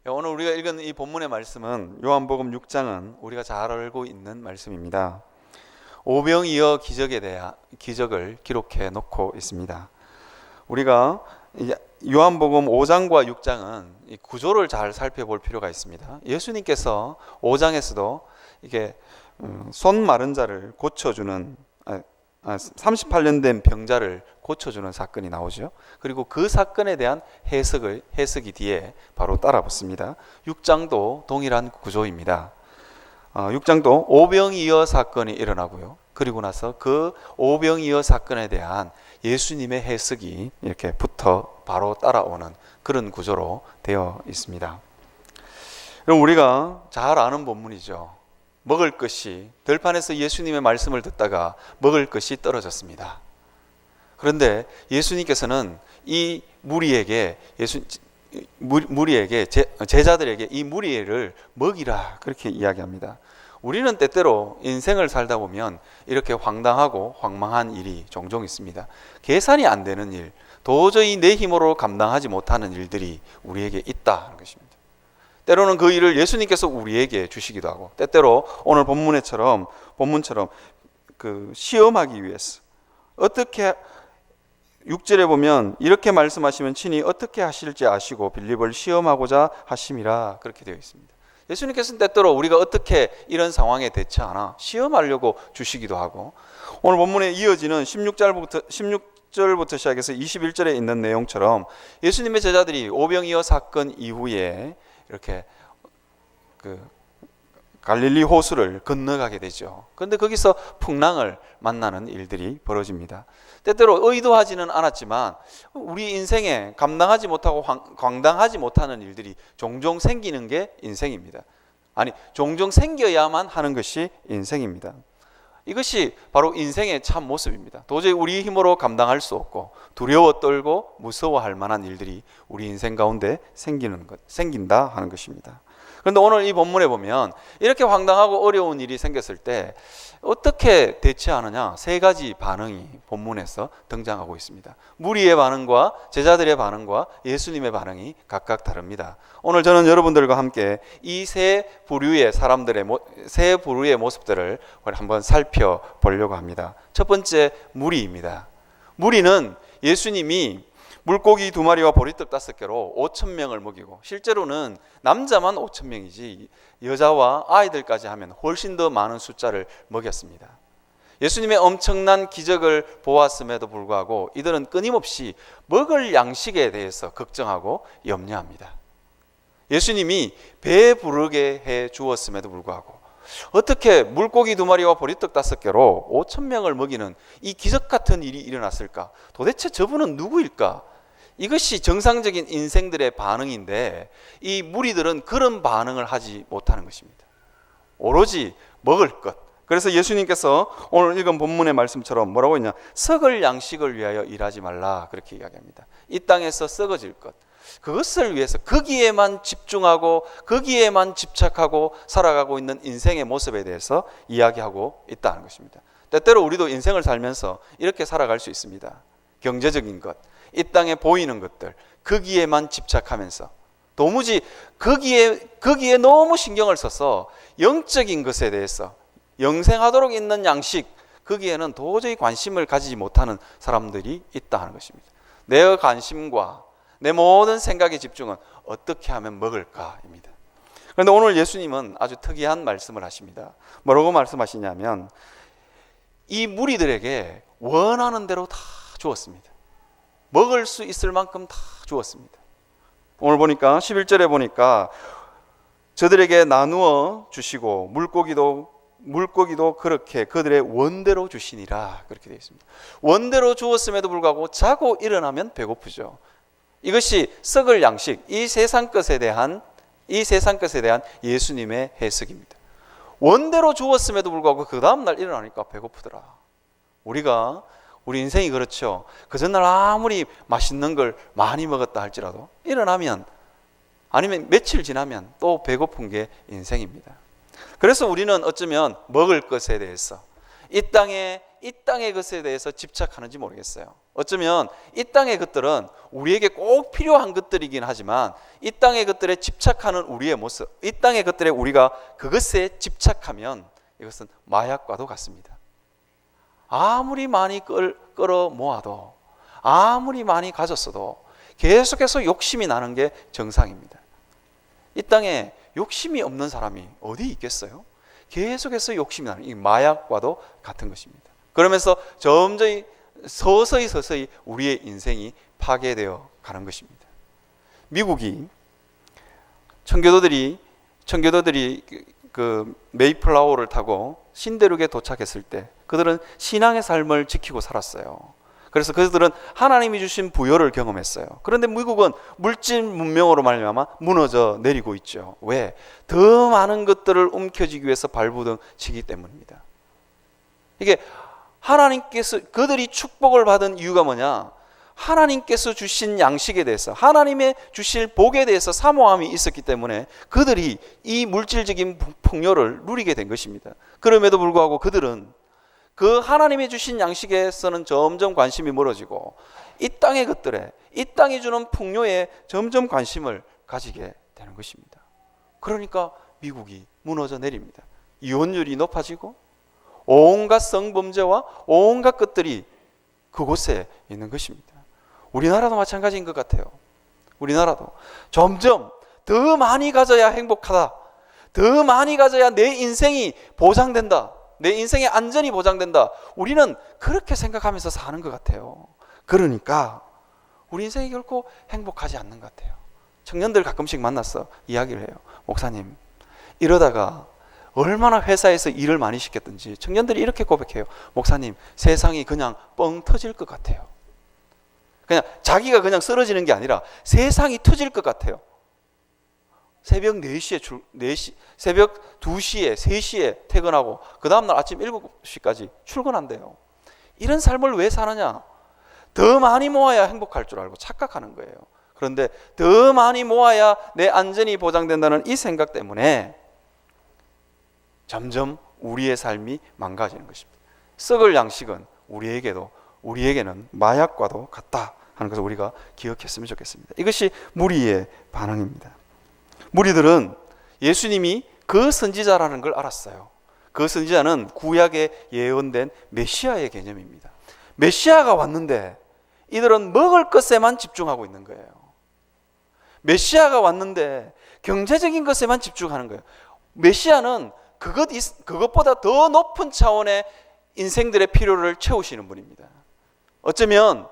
오늘 우리가 읽은 이 본문의 말씀은 요한복음 6장은 우리가 잘 알고 있는 말씀입니다. 오병이어 기적을 기록해 놓고 있습니다. 우리가 요한복음 5장과 6장은 이 구조를 잘 살펴볼 필요가 있습니다. 예수님께서 5장에서도 이게 손 마른 자를 고쳐주는 38년 된 병자를 고쳐주는 사건이 나오죠. 그리고 그 사건에 대한 해석이 뒤에 바로 따라붙습니다. 6장도 동일한 구조입니다. 6장도 오병이어 사건이 일어나고요. 그리고 나서 그 오병이어 사건에 대한 예수님의 해석이 이렇게 붙어 바로 따라오는 그런 구조로 되어 있습니다. 그럼 우리가 잘 아는 본문이죠. 먹을 것이, 들판에서 예수님의 말씀을 듣다가 먹을 것이 떨어졌습니다. 그런데 예수님께서는 이 무리에게 제자들에게 이 무리를 먹이라 그렇게 이야기합니다. 우리는 때때로 인생을 살다 보면 이렇게 황당하고 황망한 일이 종종 있습니다. 계산이 안 되는 일, 도저히 내 힘으로 감당하지 못하는 일들이 우리에게 있다는 것입니다. 때로는 그 일을 예수님께서 우리에게 주시기도 하고, 때때로 오늘 본문처럼 시험하기 위해서 어떻게 6절에 보면 이렇게 말씀하시면 친히 어떻게 하실지 아시고 빌립을 시험하고자 하심이라 그렇게 되어 있습니다. 예수님께서는 때때로 우리가 어떻게 이런 상황에 대처하나 시험하려고 주시기도 하고, 오늘 본문에 이어지는 16절부터 시작해서 21절에 있는 내용처럼 예수님의 제자들이 오병이어 사건 이후에 이렇게 갈릴리 호수를 건너가게 되죠. 그런데 거기서 풍랑을 만나는 일들이 벌어집니다. 때때로 의도하지는 않았지만 우리 인생에 감당하지 못하고 감당하지 못하는 일들이 종종 생기는 게 인생입니다. 종종 생겨야만 하는 것이 인생입니다. 이것이 바로 인생의 참 모습입니다. 도저히 우리 힘으로 감당할 수 없고 두려워 떨고 무서워할 만한 일들이 우리 인생 가운데 생긴다 하는 것입니다. 그런데 오늘 이 본문에 보면 이렇게 황당하고 어려운 일이 생겼을 때 어떻게 대처하느냐, 세 가지 반응이 본문에서 등장하고 있습니다. 무리의 반응과 제자들의 반응과 예수님의 반응이 각각 다릅니다. 오늘 저는 여러분들과 함께 이 세 부류의 모습들을 한번 살펴보려고 합니다. 첫 번째, 무리입니다. 무리는 예수님이 물고기 2마리와 보리떡 5개로 5,000명을 먹이고, 실제로는 남자만 5,000명이지 여자와 아이들까지 하면 훨씬 더 많은 숫자를 먹였습니다. 예수님의 엄청난 기적을 보았음에도 불구하고 이들은 끊임없이 먹을 양식에 대해서 걱정하고 염려합니다. 예수님이 배부르게 해 주었음에도 불구하고 어떻게 물고기 2마리와 보리떡 5개로 5,000명을 먹이는 이 기적 같은 일이 일어났을까? 도대체 저분은 누구일까? 이것이 정상적인 인생들의 반응인데 이 무리들은 그런 반응을 하지 못하는 것입니다. 오로지 먹을 것. 그래서 예수님께서 오늘 읽은 본문의 말씀처럼 뭐라고 했냐? 썩을 양식을 위하여 일하지 말라 그렇게 이야기합니다. 이 땅에서 썩어질 것, 그것을 위해서 거기에만 집중하고 거기에만 집착하고 살아가고 있는 인생의 모습에 대해서 이야기하고 있다는 것입니다. 때때로 우리도 인생을 살면서 이렇게 살아갈 수 있습니다. 경제적인 것, 이 땅에 보이는 것들, 거기에만 집착하면서 도무지 거기에 너무 신경을 써서 영적인 것에 대해서 영생하도록 있는 양식, 거기에는 도저히 관심을 가지지 못하는 사람들이 있다는 것입니다. 내 관심과 내 모든 생각의 집중은 어떻게 하면 먹을까입니다. 그런데 오늘 예수님은 아주 특이한 말씀을 하십니다. 뭐라고 말씀하시냐면 이 무리들에게 원하는 대로 다 주었습니다. 먹을 수 있을 만큼 다 주었습니다. 오늘 보니까 11절에 보니까 저들에게 나누어 주시고 물고기도 그렇게 그들의 원대로 주시니라 그렇게 되어 있습니다. 원대로 주었음에도 불구하고 자고 일어나면 배고프죠. 이것이 썩을 양식, 이 세상 것에 대한 예수님의 해석입니다. 원대로 주었음에도 불구하고 그 다음날 일어나니까 배고프더라. 우리 인생이 그렇죠. 그 전날 아무리 맛있는 걸 많이 먹었다 할지라도 일어나면 아니면 며칠 지나면 또 배고픈 게 인생입니다. 그래서 우리는 어쩌면 먹을 것에 대해서 이 땅에 이 땅의 것에 대해서 집착하는지 모르겠어요. 어쩌면 이 땅의 것들은 우리에게 꼭 필요한 것들이긴 하지만 이 땅의 것들에 집착하는 우리의 모습, 이 땅의 것들에 우리가 그것에 집착하면 이것은 마약과도 같습니다. 아무리 많이 끌어 모아도, 아무리 많이 가졌어도 계속해서 욕심이 나는 게 정상입니다. 이 땅에 욕심이 없는 사람이 어디 있겠어요? 계속해서 욕심이 나는 이 마약과도 같은 것입니다. 그러면서 점점 서서히 우리의 인생이 파괴되어 가는 것입니다. 미국이 청교도들이 그 메이플라워를 타고 신대륙에 도착했을 때 그들은 신앙의 삶을 지키고 살았어요. 그래서 그들은 하나님이 주신 부여를 경험했어요. 그런데 미국은 물질 문명으로 말미암아 무너져 내리고 있죠. 왜? 더 많은 것들을 움켜쥐기 위해서 발부둥 치기 때문입니다. 이게 하나님께서 그들이 축복을 받은 이유가 뭐냐? 하나님께서 주신 양식에 대해서, 하나님의 주실 복에 대해서 사모함이 있었기 때문에 그들이 이 물질적인 풍요를 누리게 된 것입니다. 그럼에도 불구하고 그들은 그 하나님이 주신 양식에서는 점점 관심이 멀어지고 이 땅의 것들에, 이 땅이 주는 풍요에 점점 관심을 가지게 되는 것입니다. 그러니까 미국이 무너져 내립니다. 이혼율이 높아지고 온갖 성범죄와 온갖 것들이 그곳에 있는 것입니다. 우리나라도 마찬가지인 것 같아요. 우리나라도 점점 더 많이 가져야 행복하다, 더 많이 가져야 내 인생이 보장된다, 내 인생의 안전이 보장된다, 우리는 그렇게 생각하면서 사는 것 같아요. 그러니까 우리 인생이 결코 행복하지 않는 것 같아요. 청년들 가끔씩 만나서 이야기를 해요. 목사님, 이러다가 얼마나 회사에서 일을 많이 시켰든지 청년들이 이렇게 고백해요. 목사님, 세상이 그냥 뻥 터질 것 같아요. 그냥 자기가 그냥 쓰러지는 게 아니라 세상이 터질 것 같아요. 새벽 4시에 새벽 2시에 3시에 퇴근하고 그 다음날 아침 7시까지 출근한대요. 이런 삶을 왜 사느냐? 더 많이 모아야 행복할 줄 알고 착각하는 거예요. 그런데 더 많이 모아야 내 안전이 보장된다는 이 생각 때문에 점점 우리의 삶이 망가지는 것입니다. 썩을 양식은 우리에게는 마약과도 같다 하는 것을 우리가 기억했으면 좋겠습니다. 이것이 무리의 반응입니다. 무리들은 예수님이 그 선지자라는 걸 알았어요. 그 선지자는 구약에 예언된 메시아의 개념입니다. 메시아가 왔는데 이들은 먹을 것에만 집중하고 있는 거예요. 메시아가 왔는데 경제적인 것에만 집중하는 거예요. 메시아는 그것보다 더 높은 차원의 인생들의 필요를 채우시는 분입니다. 어쩌면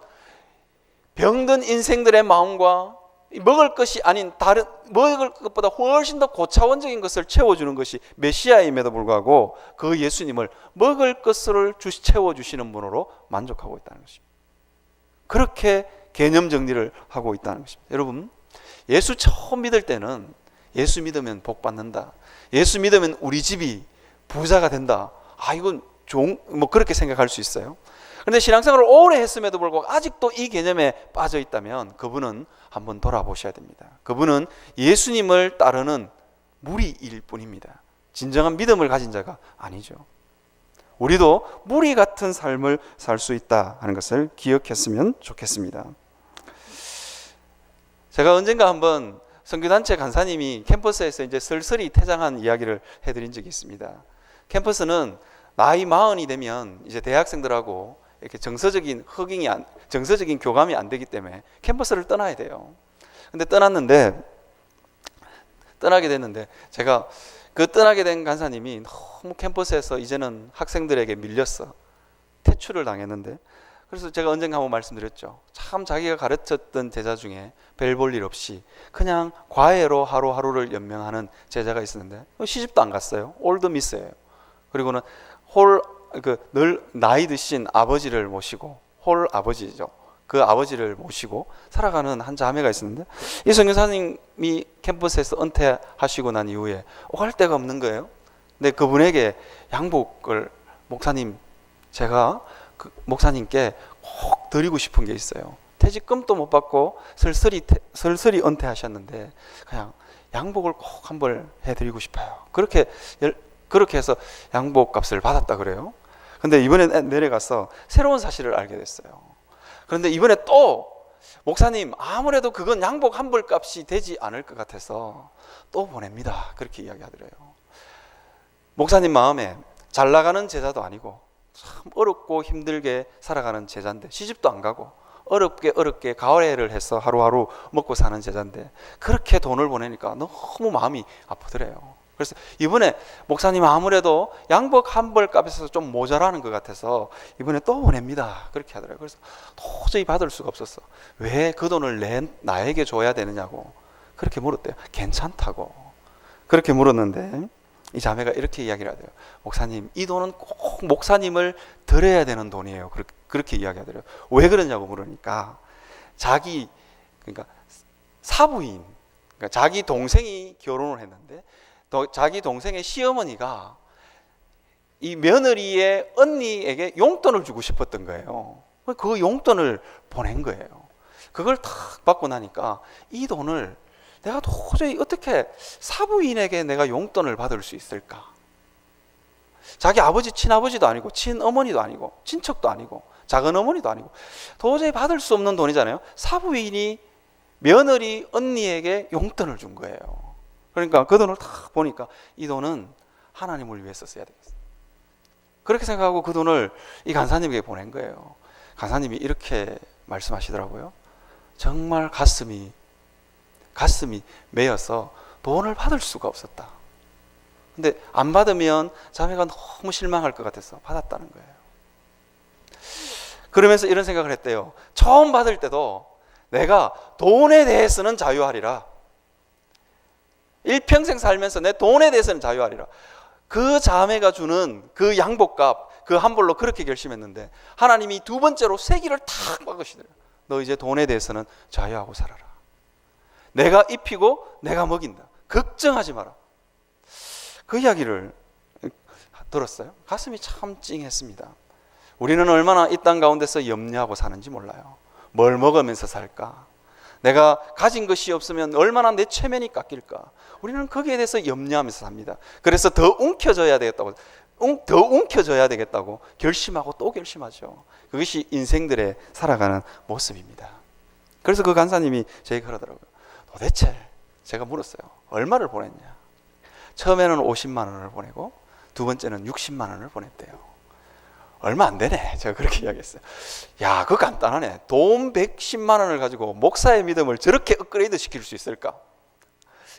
병든 인생들의 마음과 먹을 것이 아닌 다른 먹을 것보다 훨씬 더 고차원적인 것을 채워주는 것이 메시아임에도 불구하고 그 예수님을 먹을 것을 채워주시는 분으로 만족하고 있다는 것입니다. 그렇게 개념 정리를 하고 있다는 것입니다. 여러분, 예수 처음 믿을 때는 예수 믿으면 복 받는다, 예수 믿으면 우리 집이 부자가 된다, 이건 그렇게 생각할 수 있어요. 그런데 신앙생활을 오래 했음에도 불구하고 아직도 이 개념에 빠져 있다면 그분은 한번 돌아보셔야 됩니다. 그분은 예수님을 따르는 무리일 뿐입니다. 진정한 믿음을 가진 자가 아니죠. 우리도 무리 같은 삶을 살 수 있다 하는 것을 기억했으면 좋겠습니다. 제가 언젠가 한번 선교단체 간사님이 캠퍼스에서 이제 슬슬이 퇴장한 이야기를 해드린 적이 있습니다. 캠퍼스는 나이 40이 되면 이제 대학생들하고 이렇게 정서적인 교감이 안 되기 때문에 캠퍼스를 떠나야 돼요. 근데 떠나게 됐는데 제가 그 떠나게 된 간사님이 너무 캠퍼스에서 이제는 학생들에게 밀렸어. 퇴출을 당했는데, 그래서 제가 언젠가 한번 말씀드렸죠. 참 자기가 가르쳤던 제자 중에 별 볼 일 없이 그냥 과외로 하루하루를 연명하는 제자가 있었는데 시집도 안 갔어요. 올드 미스예요. 그리고는 늘 나이 드신 아버지를 모시고, 홀 아버지죠. 그 아버지를 모시고 살아가는 한 자매가 있었는데, 이 선교사님이 캠퍼스에서 은퇴하시고 난 이후에 오갈 데가 없는 거예요. 근데 그분에게 양복을, 목사님, 제가 목사님께 꼭 드리고 싶은 게 있어요. 퇴직금도 못 받고 슬슬이 은퇴하셨는데 그냥 양복을 꼭 한 벌 해드리고 싶어요. 그렇게 해서 양복 값을 받았다 그래요. 근데 이번에 내려가서 새로운 사실을 알게 됐어요. 그런데 이번에 또 목사님 아무래도 그건 양복 한 벌 값이 되지 않을 것 같아서 또 보냅니다. 그렇게 이야기하더래요. 목사님 마음에 잘 나가는 제자도 아니고 참 어렵고 힘들게 살아가는 제자인데, 시집도 안 가고 어렵게 가을회를 해서 하루하루 먹고 사는 제자인데 그렇게 돈을 보내니까 너무 마음이 아프더래요. 그래서 이번에 목사님 아무래도 양복 한 벌 값에서 좀 모자라는 것 같아서 이번에 또 보냅니다. 그렇게 하더라고요. 그래서 도저히 받을 수가 없었어. 왜 그 돈을 나에게 줘야 되느냐고 그렇게 물었대요. 괜찮다고 그렇게 물었는데, 이 자매가 이렇게 이야기를 하더래요. 목사님, 이 돈은 꼭 목사님을 드려야 되는 돈이에요. 그렇게 이야기하더래요. 왜 그러냐고 물으니까 그러니까 사부인, 그러니까 자기 동생이 결혼을 했는데 자기 동생의 시어머니가 이 며느리의 언니에게 용돈을 주고 싶었던 거예요. 그 용돈을 보낸 거예요. 그걸 탁 받고 나니까 이 돈을 내가 도저히 어떻게 사부인에게 내가 용돈을 받을 수 있을까? 자기 아버지, 친아버지도 아니고 친어머니도 아니고 친척도 아니고 작은 어머니도 아니고 도저히 받을 수 없는 돈이잖아요. 사부인이 며느리 언니에게 용돈을 준 거예요. 그러니까 그 돈을 딱 보니까 이 돈은 하나님을 위해서 써야 되겠어. 그렇게 생각하고 그 돈을 이 간사님에게 보낸 거예요. 간사님이 이렇게 말씀하시더라고요. 정말 가슴이 메여서 돈을 받을 수가 없었다. 근데 안 받으면 자매가 너무 실망할 것 같아서 받았다는 거예요. 그러면서 이런 생각을 했대요. 처음 받을 때도 내가 돈에 대해서는 자유하리라. 일평생 살면서 내 돈에 대해서는 자유하리라. 그 자매가 주는 그 양복값, 그 한 벌로 그렇게 결심했는데 하나님이 두 번째로 세기를 탁 박으시더래요. 너 이제 돈에 대해서는 자유하고 살아라. 내가 입히고 내가 먹인다. 걱정하지 마라. 그 이야기를 들었어요. 가슴이 참 찡했습니다. 우리는 얼마나 이 땅 가운데서 염려하고 사는지 몰라요. 뭘 먹으면서 살까? 내가 가진 것이 없으면 얼마나 내 체면이 깎일까? 우리는 거기에 대해서 염려하면서 삽니다. 그래서 더 움켜져야 되겠다고 결심하고 또 결심하죠. 그것이 인생들의 살아가는 모습입니다. 그래서 그 간사님이 저에게 그러더라고요. 도대체 제가 물었어요. 얼마를 보냈냐? 처음에는 50만 원을 보내고 두 번째는 60만 원을 보냈대요. 얼마 안 되네. 제가 그렇게 이야기했어요. 야, 그거 간단하네. 돈 110만 원을 가지고 목사의 믿음을 저렇게 업그레이드 시킬 수 있을까?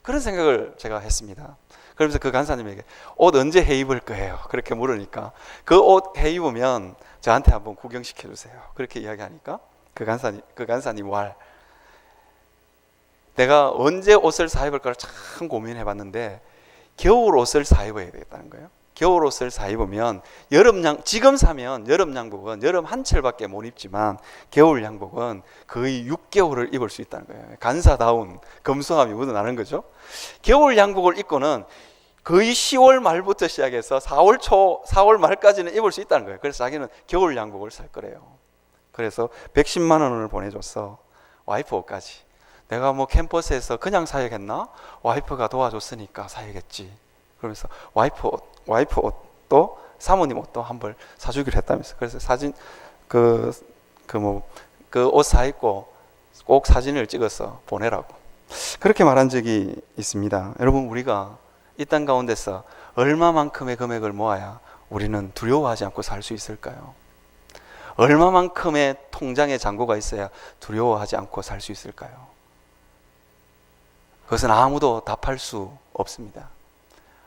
그런 생각을 제가 했습니다. 그러면서 그 간사님에게 옷 언제 해 입을 거예요? 그렇게 물으니까 그 옷 해 입으면 저한테 한번 구경시켜 주세요. 그렇게 이야기하니까 그 간사님 말, 내가 언제 옷을 사 입을까를 참 고민해 봤는데 겨울 옷을 사 입어야 되겠다는 거예요. 겨울 옷을 사 입으면 지금 사면 여름 양복은 여름 한철밖에 못 입지만 겨울 양복은 거의 6개월을 입을 수 있다는 거예요. 간사다운 검소함이 묻어나는 거죠. 겨울 양복을 입고는 거의 10월 말부터 시작해서 4월 말까지는 입을 수 있다는 거예요. 그래서 자기는 겨울 양복을 살 거래요. 그래서 110만 원을 보내줬어. 와이프 옷까지. 내가 뭐 캠퍼스에서 그냥 사야겠나? 와이프가 도와줬으니까 사야겠지. 그러면서 와이프 옷도 사모님 옷도 한 벌 사주기로 했다면서. 그래서 사진 그 옷 사 입고 꼭 사진을 찍어서 보내라고 그렇게 말한 적이 있습니다. 여러분, 우리가 이 땅 가운데서 얼마만큼의 금액을 모아야 우리는 두려워하지 않고 살 수 있을까요? 얼마만큼의 통장에 잔고가 있어야 두려워하지 않고 살 수 있을까요? 그것은 아무도 답할 수 없습니다.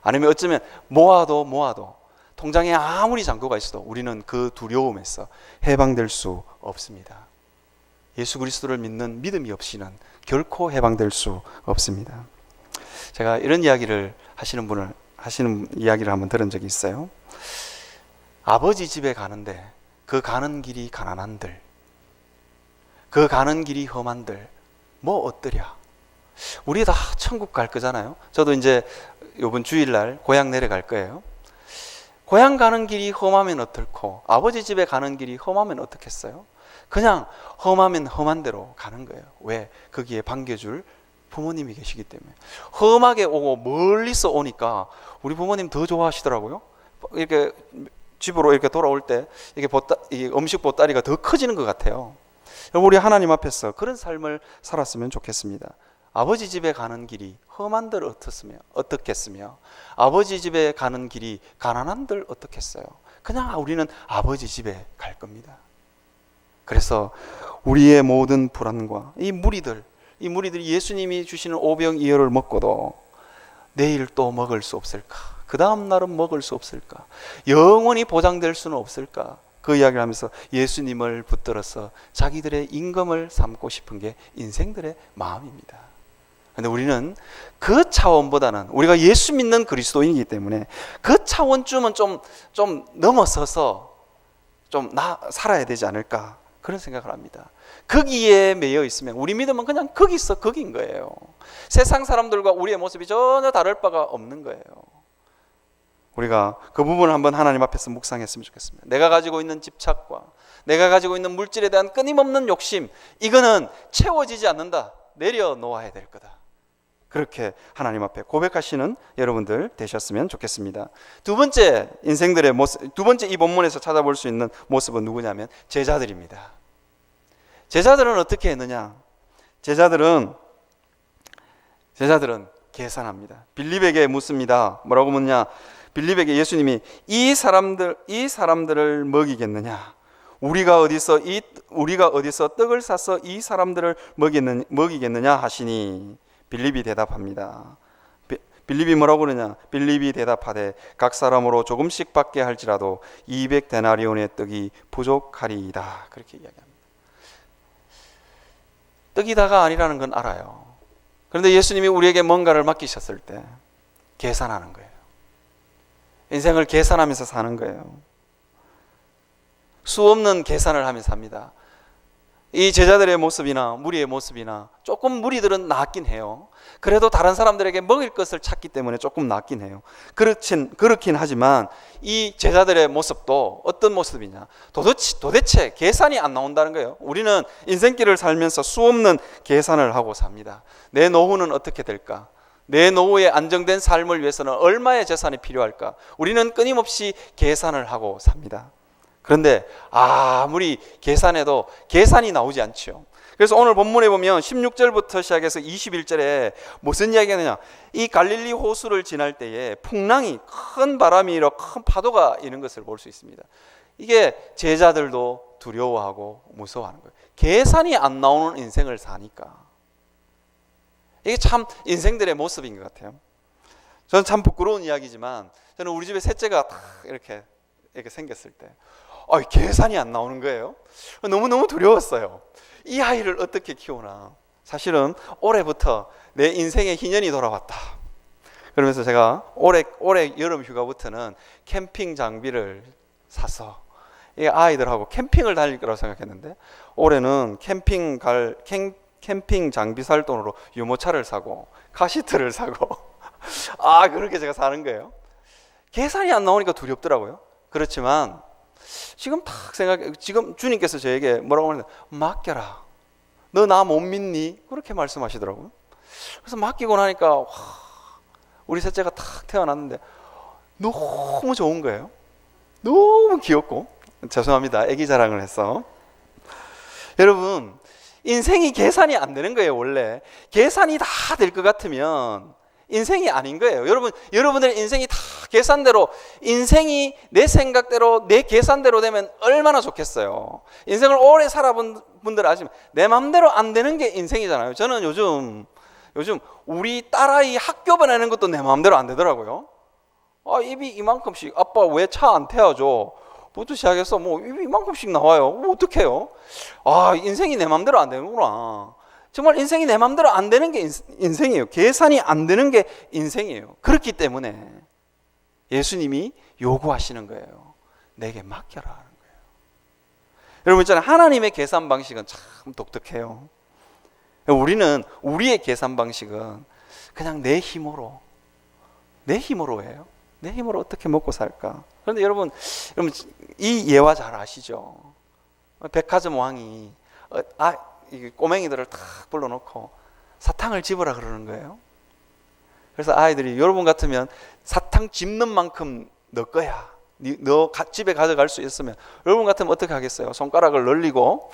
아니면 어쩌면 모아도 통장에 아무리 잔고가 있어도 우리는 그 두려움에서 해방될 수 없습니다. 예수 그리스도를 믿는 믿음이 없이는 결코 해방될 수 없습니다. 제가 이런 이야기를 하시는 이야기를 한번 들은 적이 있어요. 아버지 집에 가는데 그 가는 길이 가난한들, 그 가는 길이 험한들 뭐 어떠랴? 우리 다 천국 갈 거잖아요. 저도 이제 이번 주일날 고향 내려갈 거예요. 고향 가는 길이 험하면 어떨고 아버지 집에 가는 길이 험하면 어떻겠어요? 그냥 험하면 험한 대로 가는 거예요. 왜? 거기에 반겨줄 부모님이 계시기 때문에. 험하게 오고 멀리서 오니까 우리 부모님 더 좋아하시더라고요. 이렇게 집으로 이렇게 돌아올 때 이게 음식 보따리가 더 커지는 것 같아요. 우리 하나님 앞에서 그런 삶을 살았으면 좋겠습니다. 아버지 집에 가는 길이 험한들 어떻겠으며 아버지 집에 가는 길이 가난한들 어떻겠어요. 그냥 우리는 아버지 집에 갈 겁니다. 그래서 우리의 모든 불안과 이 무리들이 예수님이 주시는 오병이어를 먹고도 내일 또 먹을 수 없을까? 그 다음 날은 먹을 수 없을까? 영원히 보장될 수는 없을까? 그 이야기를 하면서 예수님을 붙들어서 자기들의 임금을 삼고 싶은 게 인생들의 마음입니다. 그런데 우리는 그 차원보다는 우리가 예수 믿는 그리스도인이기 때문에 그 차원쯤은 좀 넘어서서 좀 살아야 되지 않을까 그런 생각을 합니다. 거기에 매여 있으면 우리 믿음은 그냥 거기서 거긴 거예요. 세상 사람들과 우리의 모습이 전혀 다를 바가 없는 거예요. 우리가 그 부분을 한번 하나님 앞에서 묵상했으면 좋겠습니다. 내가 가지고 있는 집착과 내가 가지고 있는 물질에 대한 끊임없는 욕심, 이거는 채워지지 않는다. 내려놓아야 될 거다. 그렇게 하나님 앞에 고백하시는 여러분들 되셨으면 좋겠습니다. 두 번째 인생들의 모습, 두 번째 이 본문에서 찾아볼 수 있는 모습은 누구냐면 제자들입니다. 제자들은 어떻게 했느냐? 제자들은 계산합니다. 빌립에게 묻습니다. 뭐라고 묻냐? 빌립에게 예수님이 이 사람들을 먹이겠느냐? 우리가 어디서 떡을 사서 이 사람들을 먹이겠느냐 하시니 빌립이 대답합니다. 빌립이 뭐라고 그러냐? 빌립이 대답하되 각 사람으로 조금씩 받게 할지라도 200데나리온의 떡이 부족하리이다. 그렇게 이야기합니다. 떡이 다가 아니라는 건 알아요. 그런데 예수님이 우리에게 뭔가를 맡기셨을 때 계산하는 거예요. 인생을 계산하면서 사는 거예요. 수없는 계산을 하면서 삽니다. 이 제자들의 모습이나 무리의 모습이나 조금 무리들은 낫긴 해요. 그래도 다른 사람들에게 먹을 것을 찾기 때문에 조금 낫긴 해요. 그렇긴 하지만 이 제자들의 모습도 어떤 모습이냐? 도대체 계산이 안 나온다는 거예요. 우리는 인생길을 살면서 수없는 계산을 하고 삽니다. 내 노후는 어떻게 될까? 내 노후의 안정된 삶을 위해서는 얼마의 재산이 필요할까? 우리는 끊임없이 계산을 하고 삽니다. 그런데 아무리 계산해도 계산이 나오지 않죠. 그래서 오늘 본문에 보면 16절부터 시작해서 21절에 무슨 이야기가 하느냐? 이 갈릴리 호수를 지날 때에 풍랑이, 큰 바람이 일어 큰 파도가 있는 것을 볼 수 있습니다. 이게 제자들도 두려워하고 무서워하는 거예요. 계산이 안 나오는 인생을 사니까. 이게 참 인생들의 모습인 것 같아요. 저는 참 부끄러운 이야기지만 저는 우리 집에 셋째가 딱 이렇게 생겼을 때 계산이 안 나오는 거예요. 너무너무 두려웠어요. 이 아이를 어떻게 키우나. 사실은 올해부터 내 인생의 희년이 돌아왔다. 그러면서 제가 올해 여름 휴가부터는 캠핑 장비를 사서 이 아이들하고 캠핑을 다닐 거라고 생각했는데 올해는 캠핑 장비 살 돈으로 유모차를 사고 카시트를 사고 그렇게 제가 사는 거예요. 계산이 안 나오니까 두렵더라고요. 그렇지만 지금 지금 주님께서 저에게 뭐라고 하는데 맡겨라. 너 나 못 믿니? 그렇게 말씀하시더라고요. 그래서 맡기고 나니까 우리 셋째가 탁 태어났는데 너무 좋은 거예요. 너무 귀엽고. 죄송합니다. 애기 자랑을 해서. 여러분, 인생이 계산이 안 되는 거예요. 원래 계산이 다 될 것 같으면 인생이 아닌 거예요. 여러분들의 인생이 다 계산대로, 인생이 내 생각대로 내 계산대로 되면 얼마나 좋겠어요. 인생을 오래 살아본 분들 아시면 내 마음대로 안 되는 게 인생이잖아요. 저는 요즘 우리 딸아이 학교 보내는 것도 내 마음대로 안 되더라고요. 입이 이만큼씩, 아빠 왜 차 안 태워줘? 부터 시작해서 입이 이만큼씩 나와요. 어떡해요? 인생이 내 마음대로 안 되는구나. 정말 인생이 내 마음대로 안 되는 게 인생이에요. 계산이 안 되는 게 인생이에요. 그렇기 때문에 예수님이 요구하시는 거예요. 내게 맡겨라 하는 거예요. 여러분 있잖아요. 하나님의 계산 방식은 참 독특해요. 우리의 계산 방식은 그냥 내 힘으로 해요. 내 힘으로 어떻게 먹고 살까? 그런데 여러분 이 예화 잘 아시죠? 백화점 왕이 꼬맹이들을 탁 불러놓고 사탕을 집으라 그러는 거예요. 그래서 아이들이 여러분 같으면 사탕 집는 만큼 넣을 거야. 너 집에 가져갈 수 있으면. 여러분 같으면 어떻게 하겠어요? 손가락을 늘리고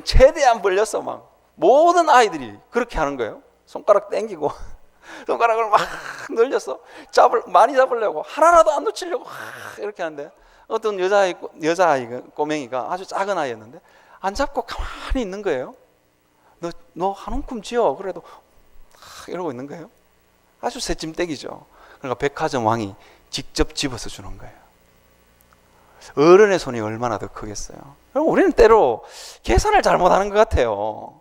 최대한 벌려서 막 모든 아이들이 그렇게 하는 거예요. 손가락 당기고 손가락을 막 늘려서 많이 잡으려고 하나라도 안 놓치려고 이렇게 하는데, 어떤 여자아이 꼬맹이가 아주 작은 아이였는데 안 잡고 가만히 있는 거예요. 너 한 움큼 쥐어. 그래도 이러고 있는 거예요. 아주 새침대기죠. 그러니까 백화점 왕이 직접 집어서 주는 거예요. 어른의 손이 얼마나 더 크겠어요. 우리는 때로 계산을 잘못하는 것 같아요.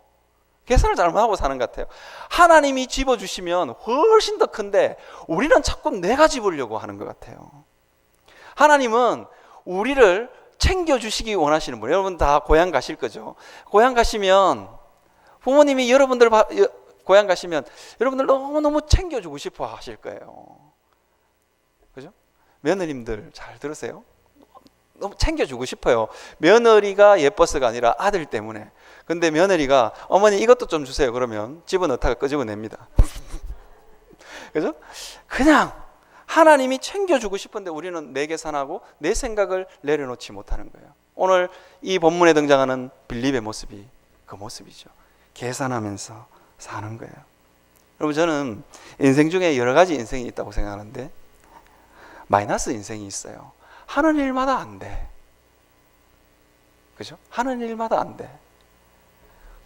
계산을 잘못하고 사는 것 같아요. 하나님이 집어주시면 훨씬 더 큰데 우리는 자꾸 내가 집으려고 하는 것 같아요. 하나님은 우리를 챙겨주시기 원하시는 분이에요. 여러분 다 고향 가실 거죠? 고향 가시면 부모님이 여러분들 고향 가시면 여러분들 너무너무 챙겨주고 싶어 하실 거예요. 그죠? 며느님들 잘 들으세요? 너무 챙겨주고 싶어요. 며느리가 예뻐서가 아니라 아들 때문에. 근데 며느리가 어머니 이것도 좀 주세요. 그러면 집어넣다가 끄집어냅니다. 그죠? 그냥 하나님이 챙겨주고 싶은데 우리는 내 계산하고 내 생각을 내려놓지 못하는 거예요. 오늘 이 본문에 등장하는 빌립의 모습이 그 모습이죠. 계산하면서 사는 거예요. 여러분 저는 인생 중에 여러 가지 인생이 있다고 생각하는데 마이너스 인생이 있어요. 하는 일마다 안 돼. 그죠? 하는 일마다 안 돼.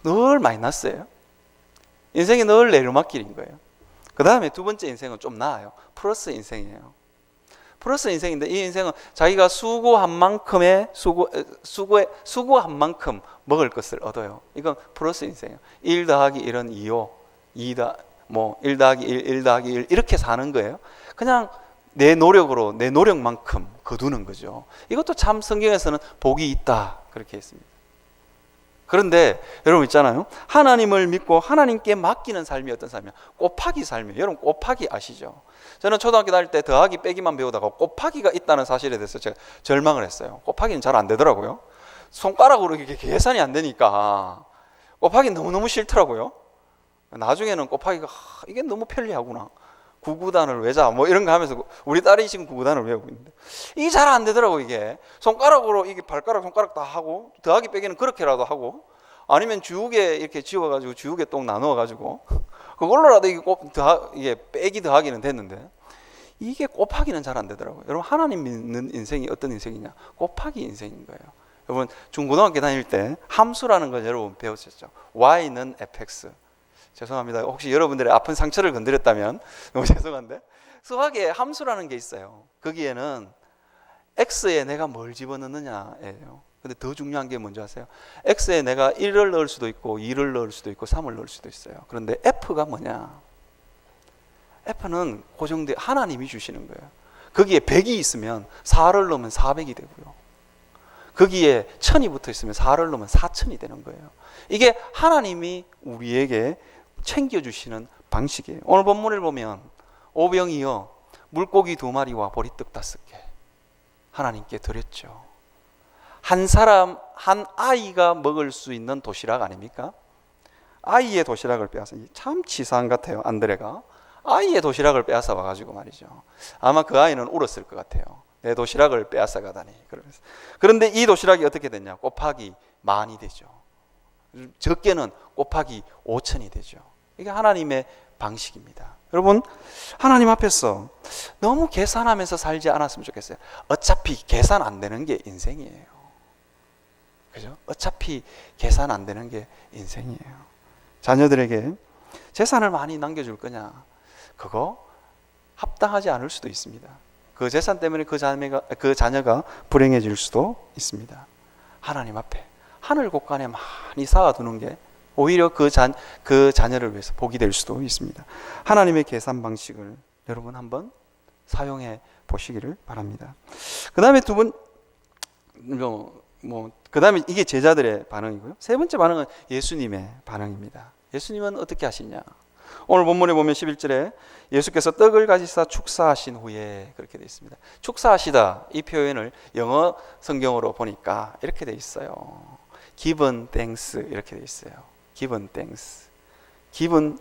늘 마이너스예요. 인생이 늘 내리막길인 거예요. 그 다음에 두 번째 인생은 좀 나아요. 플러스 인생이에요. 플러스 인생인데 이 인생은 자기가 수고한 만큼의 수고한 만큼 먹을 것을 얻어요. 이건 플러스 인생이에요. 1 더하기 1은 2요. 1 더하기 1 더하기 1 이렇게 사는 거예요. 그냥 내 노력으로 내 노력만큼 거두는 거죠. 이것도 참 성경에서는 복이 있다 그렇게 했습니다. 그런데 여러분 있잖아요. 하나님을 믿고 하나님께 맡기는 삶이 어떤 삶이야? 곱하기 삶이에요. 여러분 곱하기 아시죠? 저는 초등학교 다닐 때 더하기 빼기만 배우다가 곱하기가 있다는 사실에 대해서 제가 절망을 했어요. 곱하기는 잘 안 되더라고요. 손가락으로 이렇게 계산이 안 되니까 곱하기 너무너무 싫더라고요. 나중에는 곱하기가 이게 너무 편리하구나. 구구단을 외자 뭐 이런 거 하면서 우리 딸이 지금 구구단을 외우고 있는데 이게 잘 안 되더라고. 이게 손가락으로 이게 발가락 손가락 다 하고 더하기 빼기는 그렇게라도 하고 아니면 주우개 이렇게 지워가지고 주우개 똥 나누어가지고 그걸로라도 이게 빼기 더하기는 됐는데 이게 곱하기는 잘 안 되더라고요. 여러분 하나님 믿는 인생이 어떤 인생이냐? 곱하기 인생인 거예요. 여러분 중고등학교 다닐 때 함수라는 걸 여러분 배우셨죠? y는 fx. 죄송합니다. 혹시 여러분들의 아픈 상처를 건드렸다면 너무 죄송한데 수학에 함수라는 게 있어요. 거기에는 x에 내가 뭘 집어넣느냐예요. 근데 더 중요한 게 뭔지 아세요? x에 내가 1을 넣을 수도 있고 2를 넣을 수도 있고 3을 넣을 수도 있어요. 그런데 f가 뭐냐? f는 고정돼 하나님이 주시는 거예요. 거기에 100이 있으면 4를 넣으면 400이 되고요. 거기에 1000이 붙어 있으면 4를 넣으면 4000이 되는 거예요. 이게 하나님이 우리에게 챙겨주시는 방식이에요. 오늘 본문을 보면 오병이어 물고기 2마리와 보리떡 5개 하나님께 드렸죠. 한 아이가 먹을 수 있는 도시락 아닙니까? 아이의 도시락을 빼앗아, 참 치사한 것 같아요. 안드레가 아이의 도시락을 빼앗아 와가지고 말이죠. 아마 그 아이는 울었을 것 같아요. 내 도시락을 빼앗아 가다니. 그러면서. 그런데 이 도시락이 어떻게 됐냐? 곱하기 10,000이 되죠. 적게는 곱하기 5,000이 되죠. 이게 하나님의 방식입니다. 여러분 하나님 앞에서 너무 계산하면서 살지 않았으면 좋겠어요. 어차피 계산 안 되는 게 인생이에요. 그죠? 어차피 계산 안 되는 게 인생이에요. 자녀들에게 재산을 많이 남겨줄 거냐? 그거 합당하지 않을 수도 있습니다. 그 재산 때문에 그 자녀가 불행해질 수도 있습니다. 하나님 앞에 하늘 곳간에 많이 쌓아두는 게 오히려 그 자녀를 위해서 복이 될 수도 있습니다. 하나님의 계산 방식을 여러분 한번 사용해 보시기를 바랍니다. 그 다음에 그 다음에 이게 제자들의 반응이고요. 세 번째 반응은 예수님의 반응입니다. 예수님은 어떻게 하시냐? 오늘 본문에 보면 11절에 예수께서 떡을 가지사 축사하신 후에 그렇게 되어 있습니다. 축사하시다 이 표현을 영어 성경으로 보니까 이렇게 되어 있어요. Given thanks 이렇게 되어 있어요. Given thanks. Given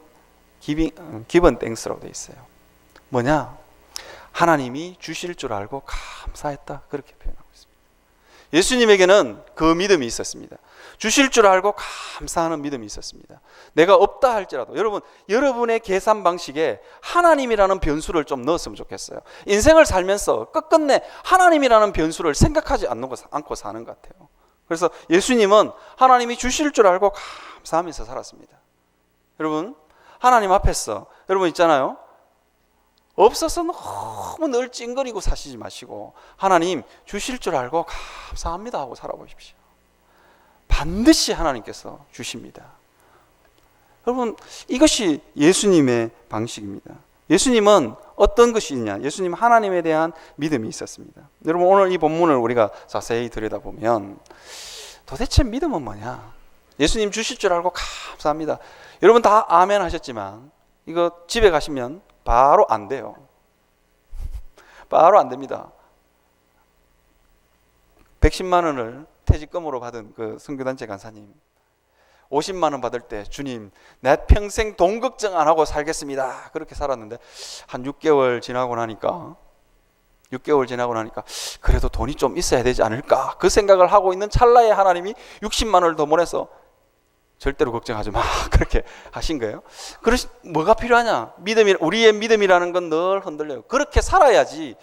thanks라고 되어 있어요. 뭐냐? 하나님이 주실 줄 알고 감사했다. 그렇게 표현하고 있습니다. 예수님에게는 그 믿음이 있었습니다. 주실 줄 알고 감사하는 믿음이 있었습니다. 내가 없다 할지라도 여러분의 계산 방식에 하나님이라는 변수를 좀 넣었으면 좋겠어요. 인생을 살면서 끝끝내 하나님이라는 변수를 생각하지 않고 사는 것 같아요. 그래서 예수님은 하나님이 주실 줄 알고 감사하면서 살았습니다. 여러분, 하나님 앞에서 여러분 있잖아요. 없어서 너무 늘 찡그리고 사시지 마시고 하나님 주실 줄 알고 감사합니다 하고 살아보십시오. 반드시 하나님께서 주십니다. 여러분, 이것이 예수님의 방식입니다. 예수님은 어떤 것이 있냐? 예수님 하나님에 대한 믿음이 있었습니다. 여러분, 오늘 이 본문을 우리가 자세히 들여다보면 도대체 믿음은 뭐냐? 예수님 주실 줄 알고 감사합니다. 여러분 다 아멘 하셨지만 이거 집에 가시면 바로 안 돼요. 바로 안 됩니다. 110만 원을 퇴직금으로 받은 그 선교단체 간사님, 50만 원 받을 때 주님 내 평생 돈 걱정 안 하고 살겠습니다. 그렇게 살았는데 한 6개월 지나고 나니까 그래도 돈이 좀 있어야 되지 않을까 그 생각을 하고 있는 찰나에 하나님이 60만 원을 더 보내서 절대로 걱정하지 마 그렇게 하신 거예요. 그래서 뭐가 필요하냐? 우리의 믿음이라는 건 늘 흔들려요. 그렇게 살아야지.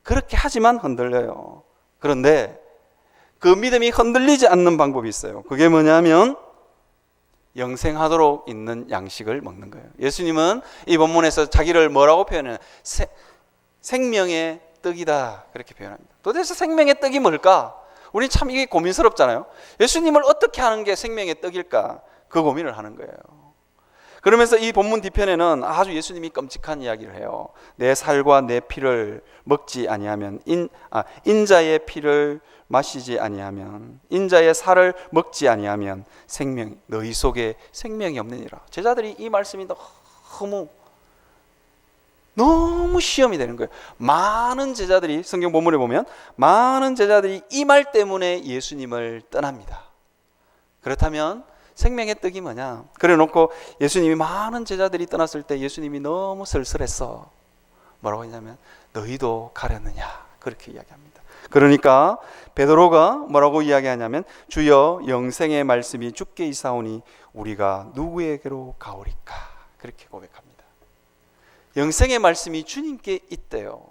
그렇게 하지만 흔들려요. 그런데 그 믿음이 흔들리지 않는 방법이 있어요. 그게 뭐냐면 영생하도록 있는 양식을 먹는 거예요. 예수님은 이 본문에서 자기를 뭐라고 표현해요? 생명의 떡이다 그렇게 표현합니다. 도대체 생명의 떡이 뭘까? 우리 참 이게 고민스럽잖아요. 예수님을 어떻게 하는 게 생명의 떡일까? 그 고민을 하는 거예요. 그러면서 이 본문 뒤편에는 아주 예수님이 끔찍한 이야기를 해요. 내 살과 내 피를 먹지 아니하면 인자의 피를 마시지 아니하면 인자의 살을 먹지 아니하면 너희 속에 생명이 없느니라. 제자들이 이 말씀이 너무 시험이 되는 거예요. 많은 제자들이 성경 본문에 보면 많은 제자들이 이 말 때문에 예수님을 떠납니다. 그렇다면 생명의 떡이 뭐냐? 그래 놓고 예수님이 많은 제자들이 떠났을 때 예수님이 너무 쓸쓸했어. 뭐라고 했냐면 너희도 가렸느냐? 그렇게 이야기합니다. 그러니까 베드로가 뭐라고 이야기하냐면 주여 영생의 말씀이 주께 있사오니 우리가 누구에게로 가오리까? 그렇게 고백합니다. 영생의 말씀이 주님께 있대요.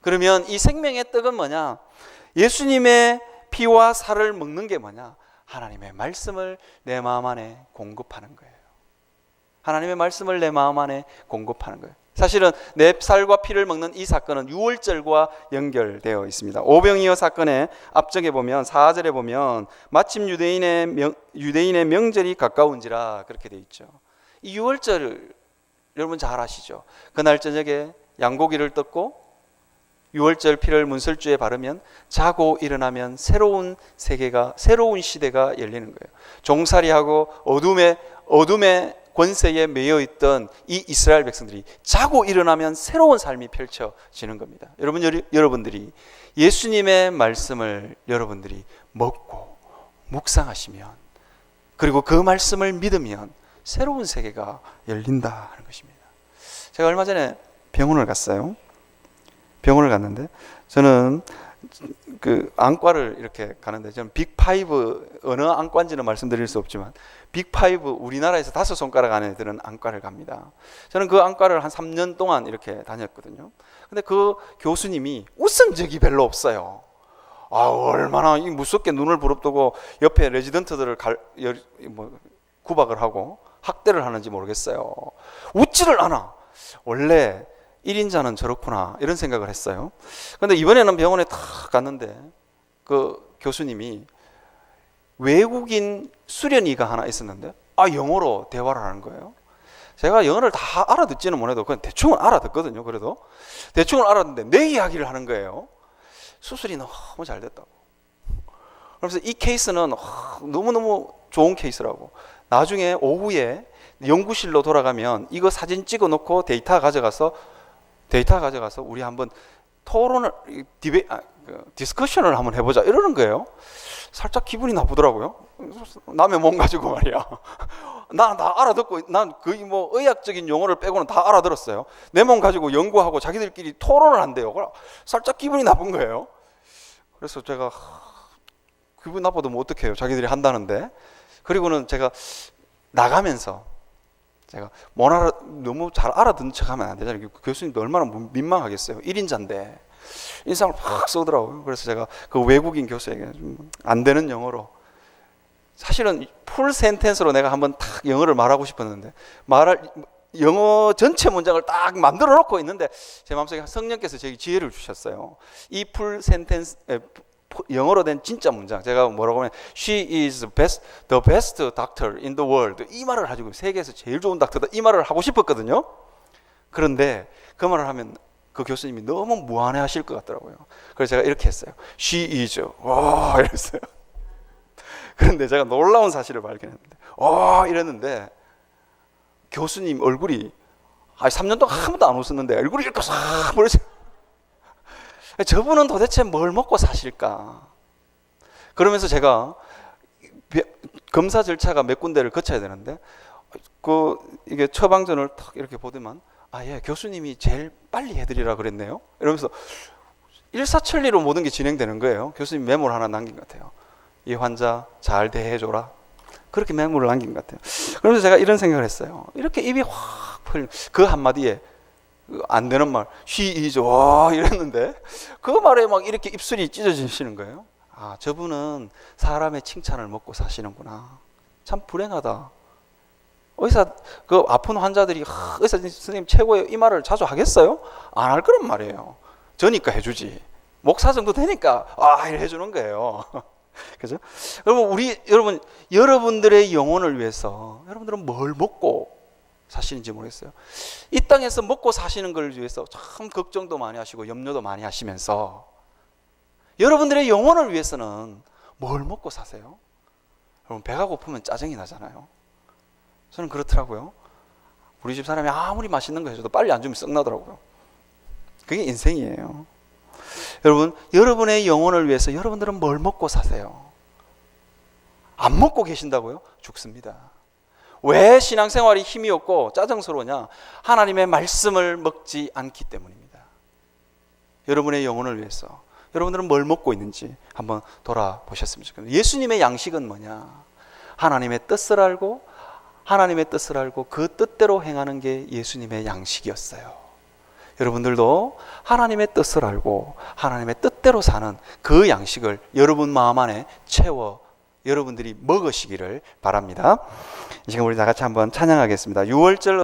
그러면 이 생명의 떡은 뭐냐? 예수님의 피와 살을 먹는 게 뭐냐? 하나님의 말씀을 내 마음 안에 공급하는 거예요. 하나님의 말씀을 내 마음 안에 공급하는 거예요. 사실은 내 살과 피를 먹는 이 사건은 유월절과 연결되어 있습니다. 오병이어 사건의 앞쪽에 보면 4절에 보면 마침 유대인의 명절이 가까운지라 그렇게 되어 있죠. 이 유월절 여러분 잘 아시죠? 그날 저녁에 양고기를 뜯고 유월절 피를 문설주에 바르면 자고 일어나면 새로운 세계가, 새로운 시대가 열리는 거예요. 종살이하고 어둠의 권세에 매여 있던 이 이스라엘 백성들이 자고 일어나면 새로운 삶이 펼쳐지는 겁니다. 여러분들이 예수님의 말씀을 여러분들이 먹고 묵상하시면, 그리고 그 말씀을 믿으면 새로운 세계가 열린다 하는 것입니다. 제가 얼마 전에 병원을 갔어요. 병원을 갔는데 저는 그 안과를 이렇게 가는데, 저는 빅5 어느 안과인지는 말씀드릴 수 없지만 빅5 우리나라에서 5손가락 안에 드는 안과를 갑니다. 저는 그 안과를 한 3년 동안 이렇게 다녔거든요. 근데 그 교수님이 웃은 적이 별로 없어요. 얼마나 무섭게 눈을 부릅뜨고 옆에 레지던트들을 구박을 하고 학대를 하는지 모르겠어요. 웃지를 않아. 원래 1인자는 저렇구나 이런 생각을 했어요. 그런데 이번에는 병원에 탁 갔는데 그 교수님이 외국인 수련의가 하나 있었는데 영어로 대화를 하는 거예요. 제가 영어를 다 알아듣지는 못해도 그냥 대충은 알아듣거든요. 그래도 대충은 알아듣는데 내 이야기를 하는 거예요. 수술이 너무 잘 됐다고. 그래서 이 케이스는 너무너무 좋은 케이스라고. 나중에 오후에 연구실로 돌아가면 이거 사진 찍어 놓고 데이터 가져가서 우리 한번 토론을 디스커션을 한번 해보자 이러는 거예요. 살짝 기분이 나쁘더라고요. 남의 몸 가지고 말이야. 나 다 알아듣고, 난 거의 의학적인 용어를 빼고는 다 알아들었어요. 내 몸 가지고 연구하고 자기들끼리 토론을 한대요. 살짝 기분이 나쁜 거예요. 그래서 제가 기분 나빠도 뭐 어떡해요. 자기들이 한다는데. 그리고는 제가 나가면서 제가 너무 잘 알아듣는 척 하면 안 되잖아요. 교수님도 얼마나 민망하겠어요. 1인자인데 인상을 팍 쏘더라고요. 그래서 제가 그 외국인 교수에게 안 되는 영어로, 사실은 풀 센텐스로 내가 한번 딱 영어를 말하고 싶었는데 영어 전체 문장을 딱 만들어 놓고 있는데 제 마음속에 성령께서 제게 지혜를 주셨어요. 이 풀 센텐스, 영어로 된 진짜 문장, 제가 뭐라고 하면 She is the best doctor in the world, 이 말을 가지고 세계에서 제일 좋은 닥터다, 이 말을 하고 싶었거든요. 그런데 그 말을 하면 그 교수님이 너무 무안해 하실 것 같더라고요. 그래서 제가 이렇게 했어요. She is, 와 이랬어요. 그런데 제가 놀라운 사실을 발견했는데, 이랬는데 교수님 얼굴이 3년 동안 한 번도 안 웃었는데 얼굴이 이렇게 싹 벌어져요. 저분은 도대체 뭘 먹고 사실까? 그러면서 제가 검사 절차가 몇 군데를 거쳐야 되는데 이게 처방전을 탁 이렇게 보더만, 예, 교수님이 제일 빨리 해드리라 그랬네요. 이러면서 일사천리로 모든 게 진행되는 거예요. 교수님 메모를 하나 남긴 것 같아요. 이 환자 잘 대해줘라. 그렇게 메모를 남긴 것 같아요. 그러면서 제가 이런 생각을 했어요. 이렇게 입이 확 풀린 그 한마디에 안 되는 말, she is, 와 이랬는데 그 말에 막 이렇게 입술이 찢어지시는 거예요. 저분은 사람의 칭찬을 먹고 사시는구나. 참 불행하다. 그 아픈 환자들이 의사 선생님 최고예요, 이 말을 자주 하겠어요? 안 할 거란 말이에요. 저니까 해주지. 목사 정도 되니까 이래 해주는 거예요. 그죠? 여러분, 여러분들의 영혼을 위해서 여러분들은 뭘 먹고 사시는지 모르겠어요. 이 땅에서 먹고 사시는 걸 위해서 참 걱정도 많이 하시고 염려도 많이 하시면서 여러분들의 영혼을 위해서는 뭘 먹고 사세요? 여러분, 배가 고프면 짜증이 나잖아요. 저는 그렇더라고요. 우리 집 사람이 아무리 맛있는 거 해줘도 빨리 안 주면 썩나더라고요. 그게 인생이에요. 여러분, 여러분의 영혼을 위해서 여러분들은 뭘 먹고 사세요? 안 먹고 계신다고요? 죽습니다. 왜 신앙생활이 힘이 없고 짜증스러우냐? 하나님의 말씀을 먹지 않기 때문입니다. 여러분의 영혼을 위해서 여러분들은 뭘 먹고 있는지 한번 돌아보셨으면 좋겠습니다. 예수님의 양식은 뭐냐? 하나님의 뜻을 알고 그 뜻대로 행하는 게 예수님의 양식이었어요. 여러분들도 하나님의 뜻을 알고 하나님의 뜻대로 사는 그 양식을 여러분 마음 안에 채워 여러분들이 먹으시기를 바랍니다. 이 시간 우리 다 같이 한번 찬양하겠습니다. 6월절